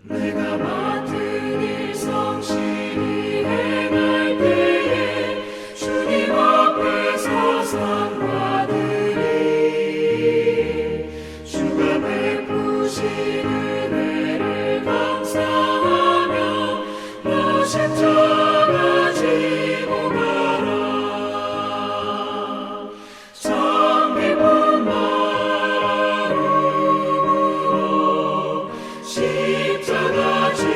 내가 맡은 일 성실히 행할 때에 주님 앞에서 상 받으리. 주가 베푸신 은혜를 감사하며 너 십자가 지고 가라. 참 기쁜 마음으로 십자가 지고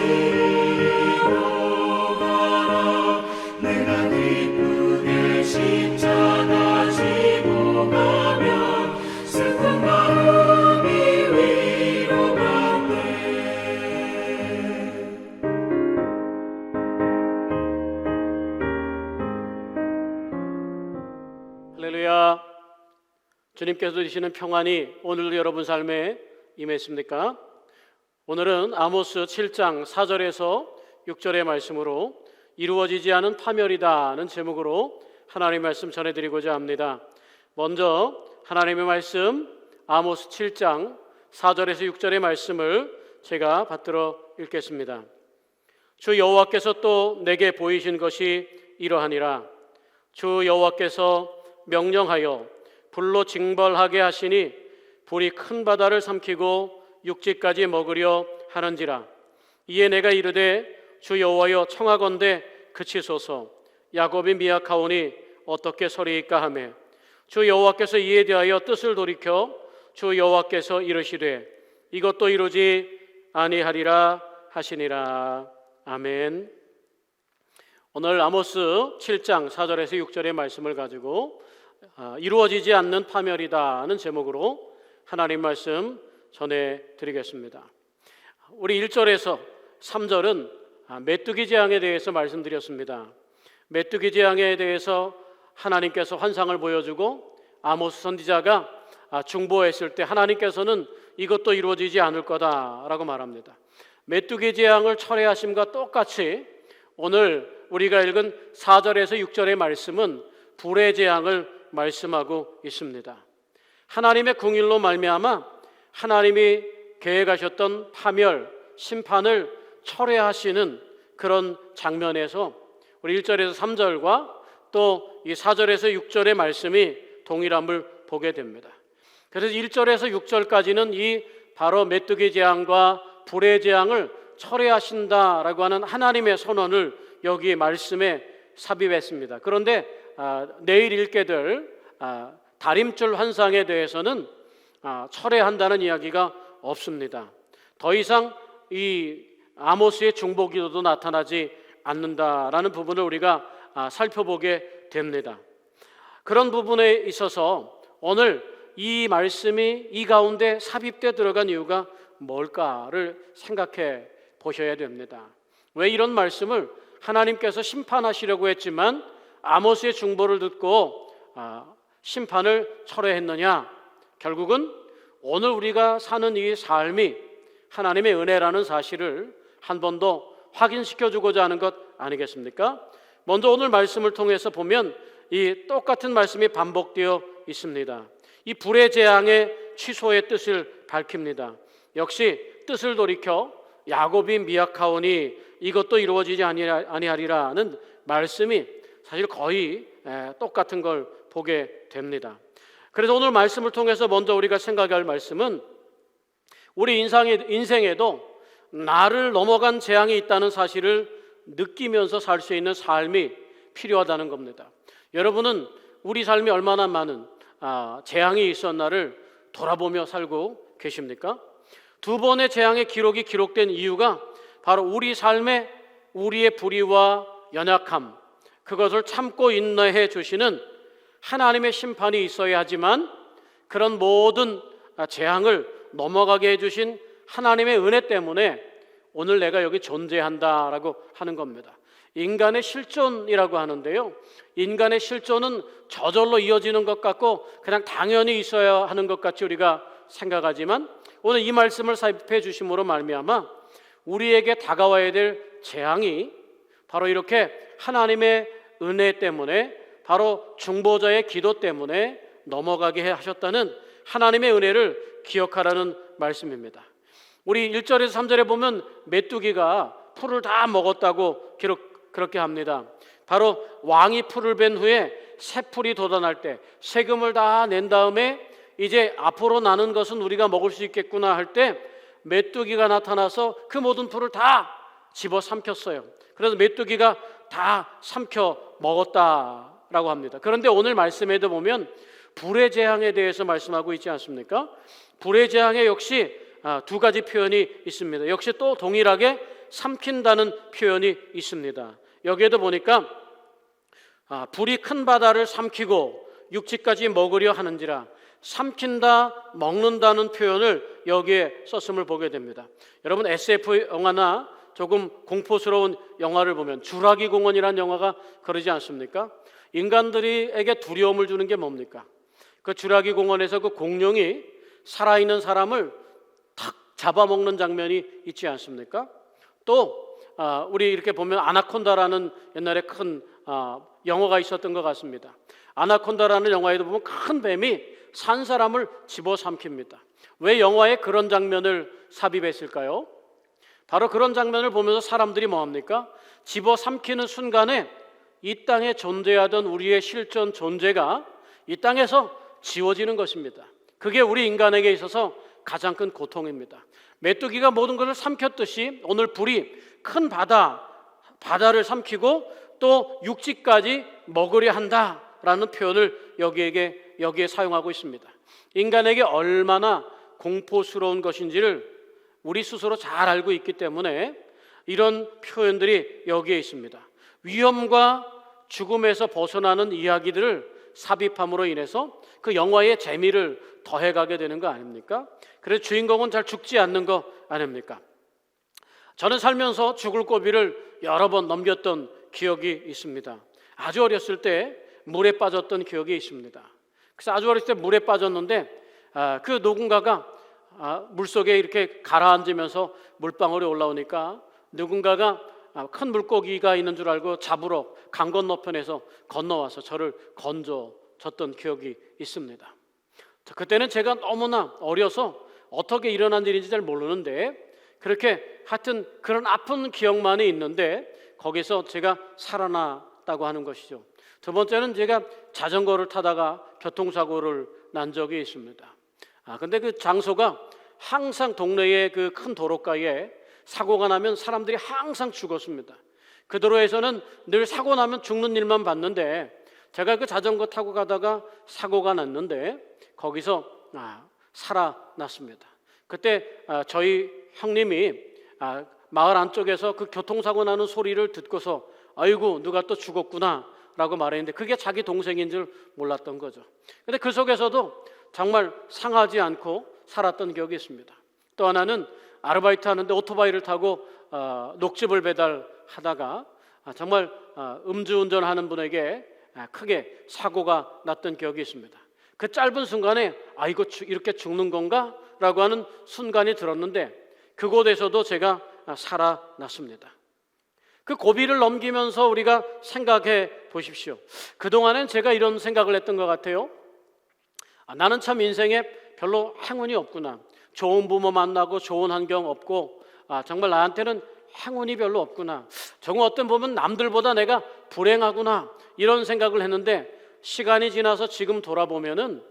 가라. 내가 기쁘게 십자가 지고 가면 슬픈 마음이 위로받네. 할렐루야. 주님께서 주시는 평안이 오늘도 여러분 삶에 임했습니까? 오늘은 아모스 7장 4절에서 6절의 말씀으로 이루어지지 않은 파멸이다는 제목으로 하나님의 말씀 전해드리고자 합니다. 먼저 하나님의 말씀 아모스 7장 4절에서 6절의 말씀을 제가 받들어 읽겠습니다. 주 여호와께서 또 내게 보이신 것이 이러하니라. 주 여호와께서 명령하여 불로 징벌하게 하시니 불이 큰 바다를 삼키고 육지까지 먹으려 하는지라. 이에 내가 이르되 주 여호와여 청하건대 그치소서. 야곱이 미약하오니 어떻게 서리이까 하매 주 여호와께서 이에 대하여 뜻을 돌이켜 주 여호와께서 이르시되 이것도 이루지 아니하리라 하시니라. 아멘. 오늘 아모스 7장 4절에서 6절의 말씀을 가지고 이루어지지 않는 파멸이다는 제목으로 하나님 말씀 전해드리겠습니다. 우리 1절에서 3절은 메뚜기 재앙에 대해서 말씀드렸습니다. 메뚜기 재앙에 대해서 하나님께서 환상을 보여주고 아모스 선지자가 중보했을 때 하나님께서는 이것도 이루어지지 않을 거다라고 말합니다. 메뚜기 재앙을 철회하심과 똑같이 오늘 우리가 읽은 4절에서 6절의 말씀은 불의 재앙을 말씀하고 있습니다. 하나님의 궁일로 말미암아 하나님이 계획하셨던 파멸, 심판을 철회하시는 그런 장면에서 우리 1절에서 3절과 또 이 4절에서 6절의 말씀이 동일함을 보게 됩니다. 그래서 1절에서 6절까지는 이 바로 메뚜기 재앙과 불의 재앙을 철회하신다라고 하는 하나님의 선언을 여기 말씀에 삽입했습니다. 그런데 내일 읽게 될 다림줄 환상에 대해서는 철회한다는 이야기가 없습니다. 더 이상 이 아모스의 중보기도도 나타나지 않는다라는 부분을 우리가 살펴보게 됩니다. 그런 부분에 있어서 오늘 이 말씀이 이 가운데 삽입돼 들어간 이유가 뭘까를 생각해 보셔야 됩니다. 왜 이런 말씀을 하나님께서 심판하시려고 했지만 아모스의 중보를 듣고 심판을 철회했느냐? 결국은 오늘 우리가 사는 이 삶이 하나님의 은혜라는 사실을 한 번 더 확인시켜주고자 하는 것 아니겠습니까? 먼저 오늘 말씀을 통해서 보면 이 똑같은 말씀이 반복되어 있습니다. 이 불의 재앙의 취소의 뜻을 밝힙니다. 역시 뜻을 돌이켜 야곱이 미약하오니 이것도 이루어지지 아니하리라는 말씀이 사실 거의 똑같은 걸 보게 됩니다. 그래서 오늘 말씀을 통해서 먼저 우리가 생각할 말씀은 우리 인생에도 나를 넘어간 재앙이 있다는 사실을 느끼면서 살 수 있는 삶이 필요하다는 겁니다. 여러분은 우리 삶이 얼마나 많은 재앙이 있었나를 돌아보며 살고 계십니까? 두 번의 재앙의 기록이 기록된 이유가 바로 우리 삶에 우리의 불의와 연약함, 그것을 참고 인내해 주시는 하나님의 심판이 있어야 하지만 그런 모든 재앙을 넘어가게 해주신 하나님의 은혜 때문에 오늘 내가 여기 존재한다라고 하는 겁니다. 인간의 실존이라고 하는데요, 인간의 실존은 저절로 이어지는 것 같고 그냥 당연히 있어야 하는 것 같이 우리가 생각하지만 오늘 이 말씀을 삽입해 주심으로 말미암아 우리에게 다가와야 될 재앙이 바로 이렇게 하나님의 은혜 때문에, 바로 중보자의 기도 때문에 넘어가게 하셨다는 하나님의 은혜를 기억하라는 말씀입니다. 우리 1절에서 3절에 보면 메뚜기가 풀을 다 먹었다고 그렇게 합니다. 바로 왕이 풀을 벤 후에 새 풀이 돋아날 때 세금을 다 낸 다음에 이제 앞으로 나는 것은 우리가 먹을 수 있겠구나 할 때 메뚜기가 나타나서 그 모든 풀을 다 집어 삼켰어요. 그래서 메뚜기가 다 삼켜 먹었다라고 합니다. 그런데 오늘 말씀에도 보면 불의 재앙에 대해서 말씀하고 있지 않습니까? 불의 재앙에 역시 두 가지 표현이 있습니다. 역시 또 동일하게 삼킨다는 표현이 있습니다. 여기에도 보니까 불이 큰 바다를 삼키고 육지까지 먹으려 하는지라, 삼킨다, 먹는다는 표현을 여기에 썼음을 보게 됩니다. 여러분 SF 영화나 조금 공포스러운 영화를 보면 주라기 공원이라는 영화가 그러지 않습니까? 인간들에게 두려움을 주는 게 뭡니까? 그 주라기 공원에서 그 공룡이 살아있는 사람을 탁 잡아먹는 장면이 있지 않습니까? 또 우리 이렇게 보면 아나콘다라는 옛날에 큰 영화가 있었던 것 같습니다. 아나콘다라는 영화에도 보면 큰 뱀이 산 사람을 집어삼킵니다. 왜 영화에 그런 장면을 삽입했을까요? 바로 그런 장면을 보면서 사람들이 뭐합니까? 집어삼키는 순간에 이 땅에 존재하던 우리의 실존 존재가 이 땅에서 지워지는 것입니다. 그게 우리 인간에게 있어서 가장 큰 고통입니다. 메뚜기가 모든 것을 삼켰듯이 오늘 불이 큰 바다를 삼키고 또 육지까지 먹으려 한다라는 표현을 여기에 사용하고 있습니다. 인간에게 얼마나 공포스러운 것인지를 우리 스스로 잘 알고 있기 때문에 이런 표현들이 여기에 있습니다. 위험과 죽음에서 벗어나는 이야기들을 삽입함으로 인해서 그 영화의 재미를 더해가게 되는 거 아닙니까? 그래서 주인공은 잘 죽지 않는 거 아닙니까? 저는 살면서 죽을 고비를 여러 번 넘겼던 기억이 있습니다. 아주 어렸을 때 물에 빠졌던 기억이 있습니다. 그래서 아주 어렸을 때 물에 빠졌는데 그 누군가가 물속에 이렇게 가라앉으면서 물방울이 올라오니까 누군가가 큰 물고기가 있는 줄 알고 잡으러 강 건너편에서 건너와서 저를 건져줬던 기억이 있습니다. 그때는 제가 너무나 어려서 어떻게 일어난 일인지 잘 모르는데 그렇게 하여튼 그런 아픈 기억만이 있는데 거기서 제가 살아났다고 하는 것이죠. 두 번째는 제가 자전거를 타다가 교통사고를 난 적이 있습니다. 근데 그 장소가 항상 동네의 그 큰 도로가에 사고가 나면 사람들이 항상 죽었습니다. 그 도로에서는 늘 사고 나면 죽는 일만 봤는데 제가 그 자전거 타고 가다가 사고가 났는데 거기서 살아났습니다. 그때 저희 형님이 마을 안쪽에서 그 교통사고 나는 소리를 듣고서 아이고 누가 또 죽었구나 라고 말했는데 그게 자기 동생인 줄 몰랐던 거죠. 근데 그 속에서도 정말 상하지 않고 살았던 기억이 있습니다. 또 하나는 아르바이트 하는데 오토바이를 타고 녹즙을 배달하다가 정말 음주운전하는 분에게 크게 사고가 났던 기억이 있습니다. 그 짧은 순간에 이거 이렇게 죽는 건가? 라고 하는 순간이 들었는데 그곳에서도 제가 살아났습니다. 그 고비를 넘기면서 우리가 생각해 보십시오. 그동안엔 제가 이런 생각을 했던 것 같아요. 나는 참 인생에 별로 행운이 없구나. 좋은 부모 만나고 좋은 환경 없고 정말 나한테는 행운이 별로 없구나. 정말 어떤 보면 남들보다 내가 불행하구나 이런 생각을 했는데 시간이 지나서 지금 돌아보면은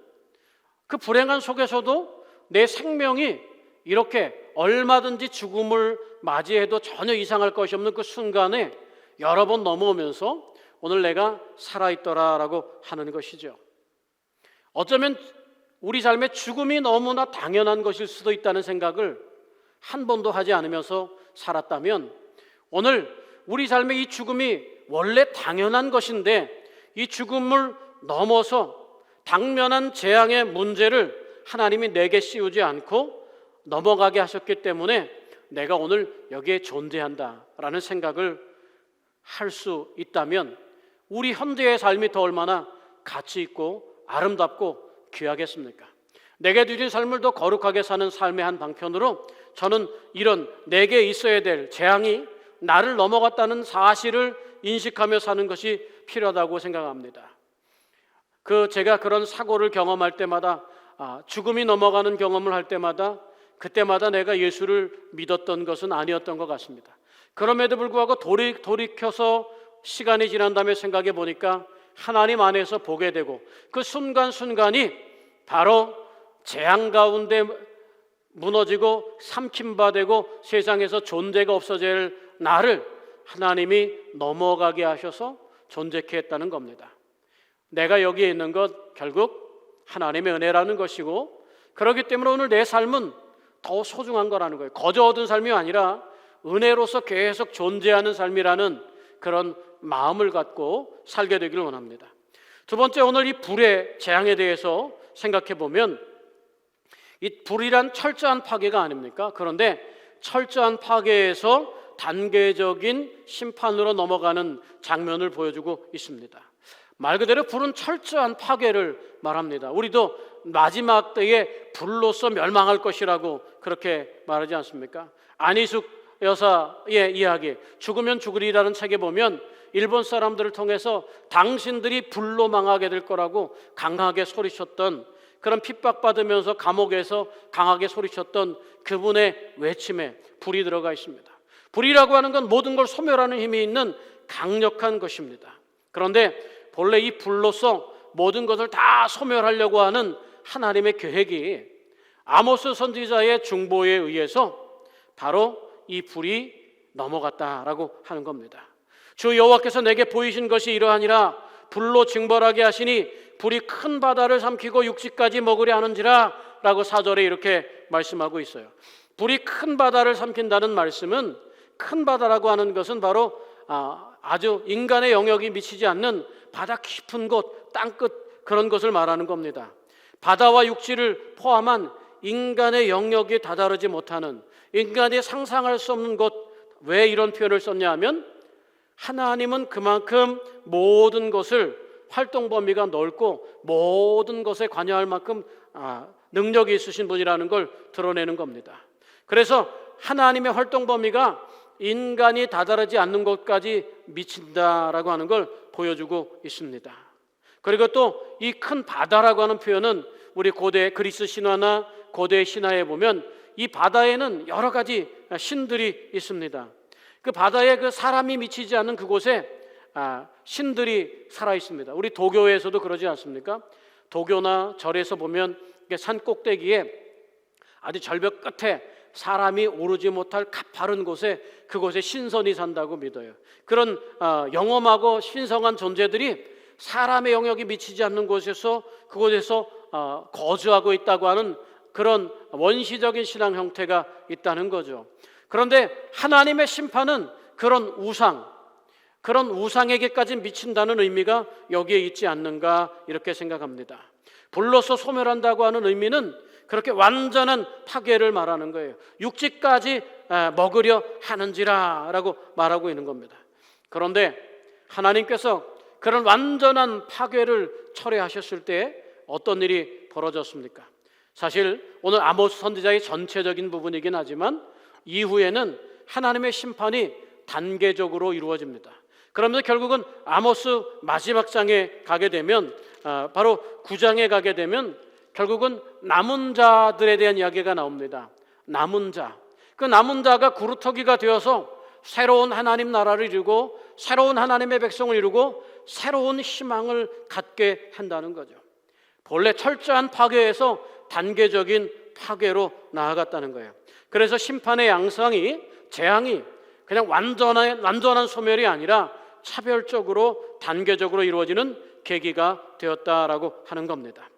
그 불행한 속에서도 내 생명이 이렇게 얼마든지 죽음을 맞이해도 전혀 이상할 것이 없는 그 순간에 여러 번 넘어오면서 오늘 내가 살아있더라라고 하는 것이죠. 어쩌면 우리 삶의 죽음이 너무나 당연한 것일 수도 있다는 생각을 한 번도 하지 않으면서 살았다면 오늘 우리 삶의 이 죽음이 원래 당연한 것인데 이 죽음을 넘어서 당면한 재앙의 문제를 하나님이 내게 씌우지 않고 넘어가게 하셨기 때문에 내가 오늘 여기에 존재한다라는 생각을 할 수 있다면 우리 현재의 삶이 더 얼마나 가치 있고 아름답고 귀하겠습니까? 내게 주신 삶을 더 거룩하게 사는 삶의 한 방편으로 저는 이런 내게 있어야 될 재앙이 나를 넘어갔다는 사실을 인식하며 사는 것이 필요하다고 생각합니다. 제가 그런 사고를 경험할 때마다 죽음이 넘어가는 경험을 할 때마다 그때마다 내가 예수를 믿었던 것은 아니었던 것 같습니다. 그럼에도 불구하고 돌이켜서 시간이 지난 다음에 생각해 보니까 하나님 안에서 보게 되고 그 순간순간이 바로 재앙 가운데 무너지고 삼킴바 되고 세상에서 존재가 없어질 나를 하나님이 넘어가게 하셔서 존재케 했다는 겁니다. 내가 여기에 있는 것 결국 하나님의 은혜라는 것이고, 그렇기 때문에 오늘 내 삶은 더 소중한 거라는 거예요. 거저 얻은 삶이 아니라 은혜로서 계속 존재하는 삶이라는 그런 마음을 갖고 살게 되기를 원합니다. 두 번째, 오늘 이 불의 재앙에 대해서 생각해 보면 이 불이란 철저한 파괴가 아닙니까? 그런데 철저한 파괴에서 단계적인 심판으로 넘어가는 장면을 보여주고 있습니다. 말 그대로 불은 철저한 파괴를 말합니다. 우리도 마지막 때에 불로서 멸망할 것이라고 그렇게 말하지 않습니까? 안희숙 여사의 이야기, 죽으면 죽으리라는 책에 보면 일본 사람들을 통해서 당신들이 불로 망하게 될 거라고 강하게 소리쳤던, 그런 핍박받으면서 감옥에서 강하게 소리쳤던 그분의 외침에 불이 들어가 있습니다. 불이라고 하는 건 모든 걸 소멸하는 힘이 있는 강력한 것입니다. 그런데 본래 이 불로서 모든 것을 다 소멸하려고 하는 하나님의 계획이 아모스 선지자의 중보에 의해서 바로 이 불이 넘어갔다라고 하는 겁니다. 주 여호와께서 내게 보이신 것이 이러하니라. 불로 징벌하게 하시니 불이 큰 바다를 삼키고 육지까지 먹으려 하는지라 라고 4절에 이렇게 말씀하고 있어요. 불이 큰 바다를 삼킨다는 말씀은, 큰 바다라고 하는 것은 바로 아주 인간의 영역이 미치지 않는 바다 깊은 곳, 땅끝, 그런 것을 말하는 겁니다. 바다와 육지를 포함한 인간의 영역이 다다르지 못하는, 인간이 상상할 수 없는 곳. 왜 이런 표현을 썼냐 하면 하나님은 그만큼 모든 것을, 활동 범위가 넓고 모든 것에 관여할 만큼 능력이 있으신 분이라는 걸 드러내는 겁니다. 그래서 하나님의 활동 범위가 인간이 다다르지 않는 곳까지 미친다라고 하는 걸 보여주고 있습니다. 그리고 또 이 큰 바다라고 하는 표현은 우리 고대 그리스 신화나 고대 신화에 보면 이 바다에는 여러 가지 신들이 있습니다. 그 바다에 그 사람이 미치지 않는 그곳에 신들이 살아 있습니다. 우리 도교에서도 그러지 않습니까? 도교나 절에서 보면 산 꼭대기에 아주 절벽 끝에 사람이 오르지 못할 가파른 곳에, 그곳에 신선이 산다고 믿어요. 그런 영험하고 신성한 존재들이 사람의 영역이 미치지 않는 곳에서, 그곳에서 거주하고 있다고 하는 그런 원시적인 신앙 형태가 있다는 거죠. 그런데 하나님의 심판은 그런 우상에게까지 미친다는 의미가 여기에 있지 않는가, 이렇게 생각합니다. 불로서 소멸한다고 하는 의미는 그렇게 완전한 파괴를 말하는 거예요. 육지까지 먹으려 하는지라 라고 말하고 있는 겁니다. 그런데 하나님께서 그런 완전한 파괴를 철회하셨을 때 어떤 일이 벌어졌습니까? 사실 오늘 아모스 선지자의 전체적인 부분이긴 하지만 이후에는 하나님의 심판이 단계적으로 이루어집니다. 그러면서 결국은 아모스 마지막 장에 가게 되면, 바로 9장에 가게 되면 결국은 남은 자들에 대한 이야기가 나옵니다. 남은 자, 그 남은 자가 구루터기가 되어서 새로운 하나님 나라를 이루고 새로운 하나님의 백성을 이루고 새로운 희망을 갖게 한다는 거죠. 본래 철저한 파괴에서 단계적인 파괴로 나아갔다는 거예요. 그래서 심판의 양상이, 재앙이 그냥 완전한 소멸이 아니라 차별적으로 단계적으로 이루어지는 계기가 되었다라고 하는 겁니다.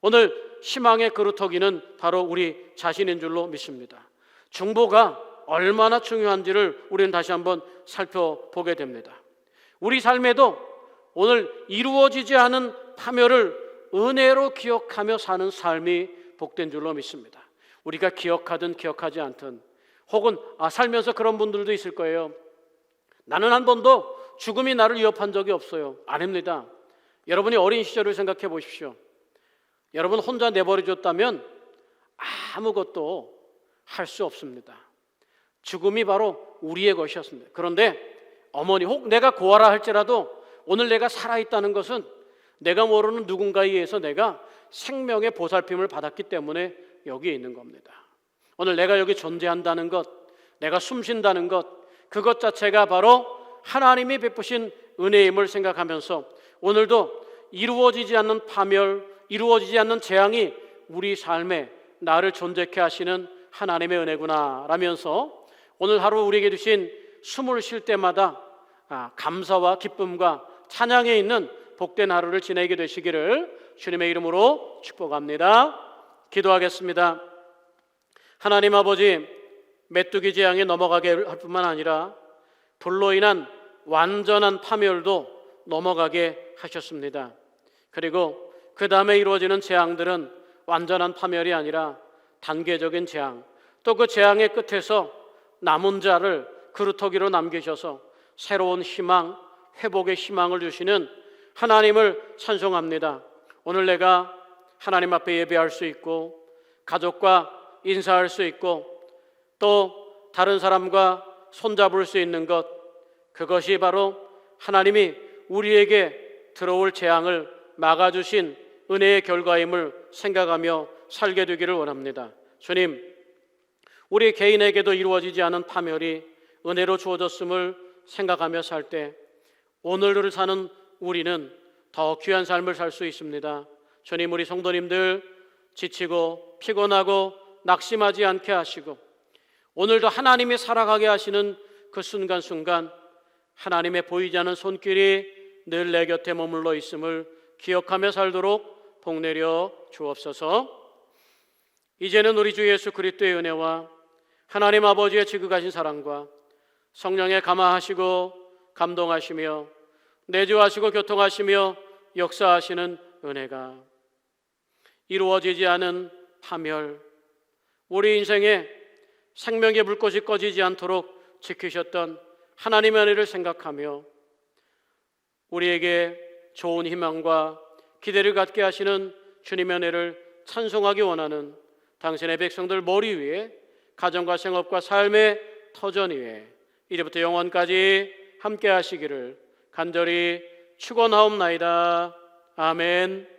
오늘 희망의 그루터기는 바로 우리 자신인 줄로 믿습니다. 중보가 얼마나 중요한지를 우리는 다시 한번 살펴보게 됩니다. 우리 삶에도 오늘 이루어지지 않은 파멸을 은혜로 기억하며 사는 삶이 복된 줄로 믿습니다. 우리가 기억하든 기억하지 않든, 혹은 살면서 그런 분들도 있을 거예요. 나는 한 번도 죽음이 나를 위협한 적이 없어요. 아닙니다. 여러분이 어린 시절을 생각해 보십시오. 여러분 혼자 내버려졌다면 아무것도 할 수 없습니다. 죽음이 바로 우리의 것이었습니다. 그런데 어머니, 혹 내가 고아라 할지라도 오늘 내가 살아있다는 것은 내가 모르는 누군가에 의해서 내가 생명의 보살핌을 받았기 때문에 여기에 있는 겁니다. 오늘 내가 여기 존재한다는 것, 내가 숨쉰다는 것, 그것 자체가 바로 하나님이 베푸신 은혜임을 생각하면서 오늘도 이루어지지 않는 파멸, 이루어지지 않는 재앙이 우리 삶에 나를 존재케 하시는 하나님의 은혜구나 라면서 오늘 하루 우리에게 주신 숨을 쉴 때마다 감사와 기쁨과 찬양에 있는 복된 하루를 지내게 되시기를 주님의 이름으로 축복합니다. 기도하겠습니다. 하나님 아버지, 메뚜기 재앙에 넘어가게 할 뿐만 아니라 불로 인한 완전한 파멸도 넘어가게 하셨습니다. 그리고 그 다음에 이루어지는 재앙들은 완전한 파멸이 아니라 단계적인 재앙, 또 그 재앙의 끝에서 남은 자를 그루터기로 남기셔서 새로운 희망, 회복의 희망을 주시는 하나님을 찬송합니다. 오늘 내가 하나님 앞에 예배할 수 있고 가족과 인사할 수 있고 또 다른 사람과 손잡을 수 있는 것, 그것이 바로 하나님이 우리에게 들어올 재앙을 막아주신 은혜의 결과임을 생각하며 살게 되기를 원합니다. 주님, 우리 개인에게도 이루어지지 않은 파멸이 은혜로 주어졌음을 생각하며 살 때 오늘을 사는 우리는 더 귀한 삶을 살 수 있습니다. 주님, 우리 성도님들 지치고 피곤하고 낙심하지 않게 하시고 오늘도 하나님이 살아가게 하시는 그 순간순간 하나님의 보이지 않는 손길이 늘 내 곁에 머물러 있음을 기억하며 살도록 복내려 주옵소서. 이제는 우리 주 예수 그리스도의 은혜와 하나님 아버지의 지극하신 사랑과 성령의 감화하시고 감동하시며 내주하시고 교통하시며 역사하시는 은혜가 이루어지지 않은 파멸, 우리 인생에 생명의 불꽃이 꺼지지 않도록 지키셨던 하나님의 은혜를 생각하며 우리에게 좋은 희망과 기대를 갖게 하시는 주님의 은혜를 찬송하기 원하는 당신의 백성들 머리 위에 가정과 생업과 삶의 터전 위에 이제부터 영원까지 함께 하시기를 간절히 축원하옵나이다. 아멘.